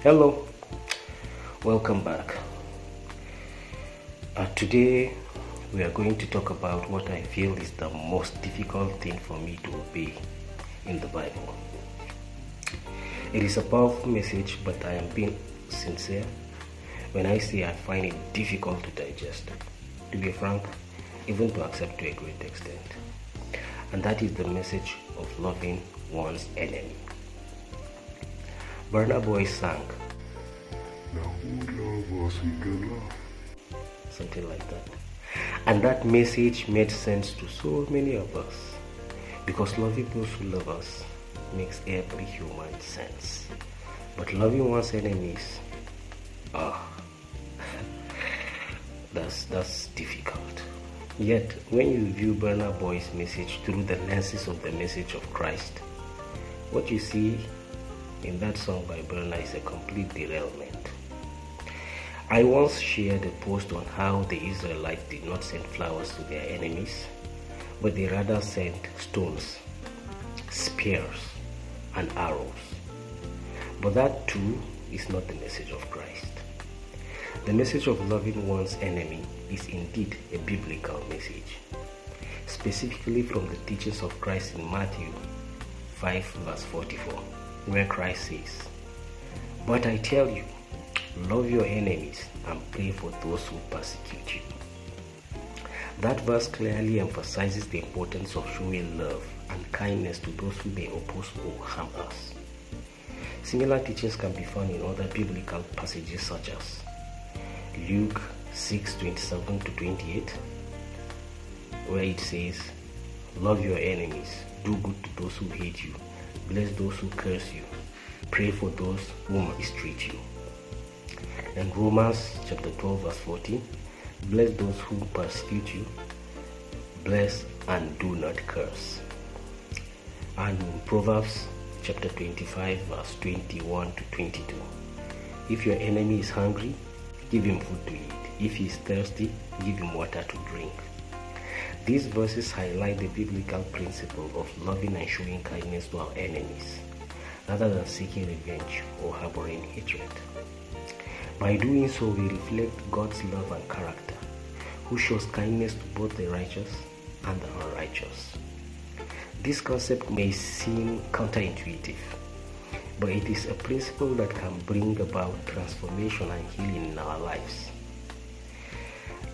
Hello, welcome back. Today we are going to talk about what I feel is the most difficult thing for me to obey in the Bible. It is a powerful message, but I am being sincere when I say I find it difficult to digest, to be frank, even to accept to a great extent. And that is the message of loving one's enemy. Burna Boy sang, Now who love us, we can love. something like that. And that message made sense to so many of us because loving those who love us makes every human sense. But loving one's enemies, that's difficult. Yet, when you view Burna Boy's message through the lenses of the message of Christ, what you see in that song by Burna is a complete derailment. I once shared a post on how the Israelites did not send flowers to their enemies, but they rather sent stones, spears, and arrows. But that too is not the message of Christ. The message of loving one's enemy is indeed a biblical message, specifically from the teachings of Christ in Matthew 5 verse 44, where Christ says, "But I tell you, love your enemies and pray for those who persecute you." That verse clearly emphasizes the importance of showing love and kindness to those who may oppose or harm us. Similar teachings can be found in other biblical passages such as Luke 6:27 to 28, where it says, "Love your enemies, do good to those who hate you, bless those who curse you, pray for those who mistreat you." And Romans chapter 12 verse 14, "Bless those who persecute you, bless and do not curse." And in Proverbs chapter 25 verse 21 to 22, "If your enemy is hungry, give him food to eat. If he is thirsty, give him water to drink." These verses highlight the biblical principle of loving and showing kindness to our enemies, rather than seeking revenge or harboring hatred. By doing so, we reflect God's love and character, who shows kindness to both the righteous and the unrighteous. This concept may seem counterintuitive, but it is a principle that can bring about transformation and healing in our lives.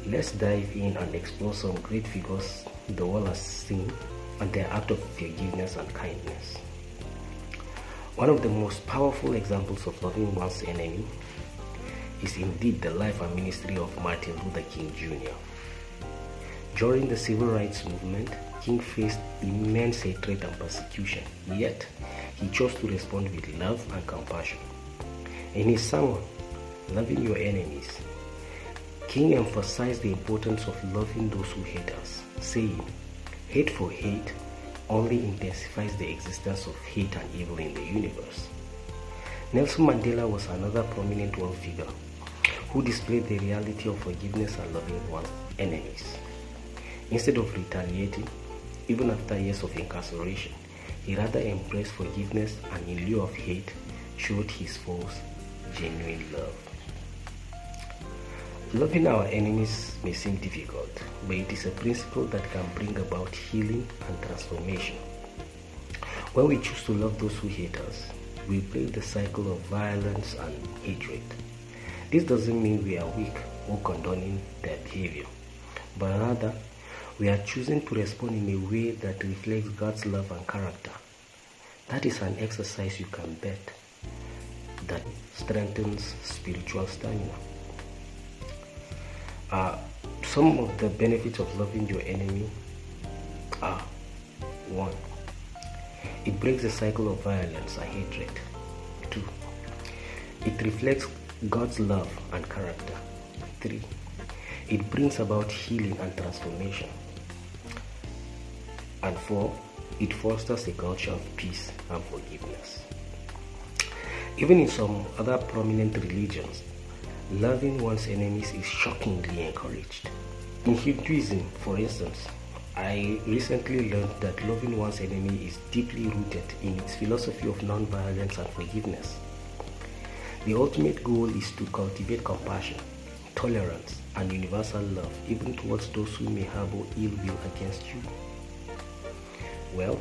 Let's dive in and explore some great figures the world has seen and their act of forgiveness and kindness. One of the most powerful examples of loving one's enemy is indeed the life and ministry of Martin Luther King Jr. During the civil rights movement, King faced immense hatred and persecution, yet he chose to respond with love and compassion. In his sermon, "Loving Your Enemies," King emphasized the importance of loving those who hate us, saying, "Hate for hate only intensifies the existence of hate and evil in the universe." Nelson Mandela was another prominent world figure who displayed the reality of forgiveness and loving one's enemies. Instead of retaliating, even after years of incarceration, he rather embraced forgiveness and in lieu of hate, showed his foes genuine love. Loving our enemies may seem difficult, but it is a principle that can bring about healing and transformation. When we choose to love those who hate us, we break the cycle of violence and hatred. This doesn't mean we are weak or condoning their behavior, but rather we are choosing to respond in a way that reflects God's love and character. That is an exercise you can bet that strengthens spiritual stamina. Some of the benefits of loving your enemy are: 1. It breaks the cycle of violence and hatred. 2. It reflects God's love and character. 3. It brings about healing and transformation. And 4. It fosters a culture of peace and forgiveness. Even in some other prominent religions, loving one's enemies is shockingly encouraged. In Hinduism, for instance, I recently learned that loving one's enemy is deeply rooted in its philosophy of non-violence and forgiveness. The ultimate goal is to cultivate compassion, tolerance, and universal love, even towards those who may harbor ill will against you. Well,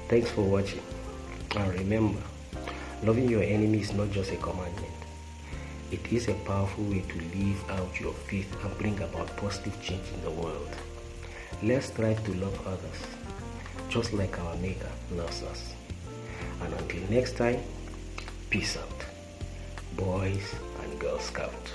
thanks for watching. And remember, loving your enemy is not just a commandment. It is a powerful way to live out your faith and bring about positive change in the world. Let's strive to love others, just like our Maker loves us. And until next time, peace out, Boys and Girl Scouts.